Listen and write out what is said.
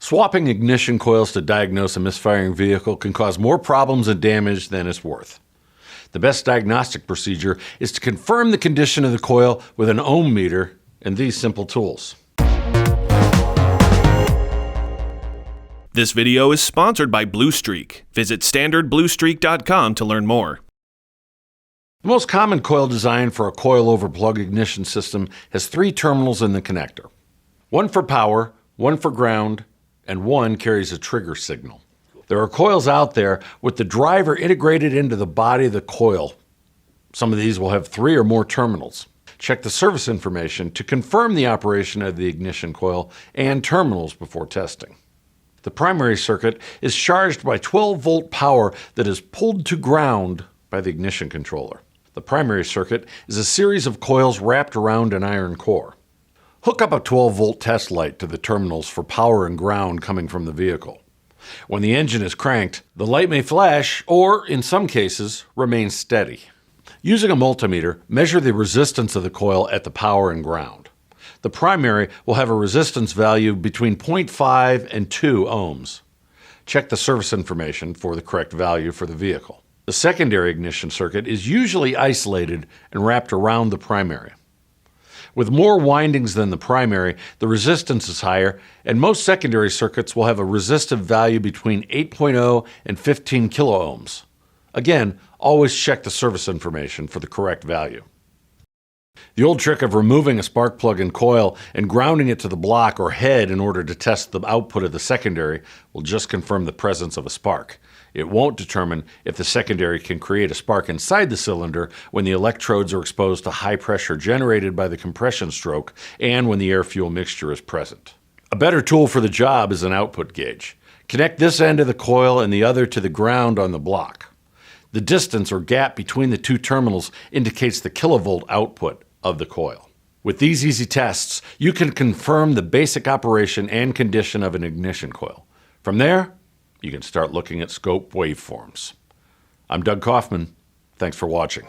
Swapping ignition coils to diagnose a misfiring vehicle can cause more problems and damage than it's worth. The best diagnostic procedure is to confirm the condition of the coil with an ohm meter and these simple tools. This video is sponsored by Blue Streak. Visit standardbluestreak.com to learn more. The most common coil design for a coil-over plug ignition system has 3 terminals in the connector. One for power, one for ground, and one carries a trigger signal. There are coils out there with the driver integrated into the body of the coil. Some of these will have 3 or more terminals. Check the service information to confirm the operation of the ignition coil and terminals before testing. The primary circuit is charged by 12-volt power that is pulled to ground by the ignition controller. The primary circuit is a series of coils wrapped around an iron core. Hook up a 12-volt test light to the terminals for power and ground coming from the vehicle. When the engine is cranked, the light may flash or, in some cases, remain steady. Using a multimeter, measure the resistance of the coil at the power and ground. The primary will have a resistance value between 0.5 and 2 ohms. Check the service information for the correct value for the vehicle. The secondary ignition circuit is usually isolated and wrapped around the primary. With more windings than the primary, the resistance is higher, and most secondary circuits will have a resistive value between 8.0 and 15 kiloohms. Again, always check the service information for the correct value. The old trick of removing a spark plug and coil and grounding it to the block or head in order to test the output of the secondary will just confirm the presence of a spark. It won't determine if the secondary can create a spark inside the cylinder when the electrodes are exposed to high pressure generated by the compression stroke and when the air-fuel mixture is present. A better tool for the job is an output gauge. Connect this end of the coil and the other to the ground on the block. The distance or gap between the 2 terminals indicates the kilovolt output of the coil. With these easy tests, you can confirm the basic operation and condition of an ignition coil. From there, you can start looking at scope waveforms. I'm Doug Kaufman. Thanks for watching.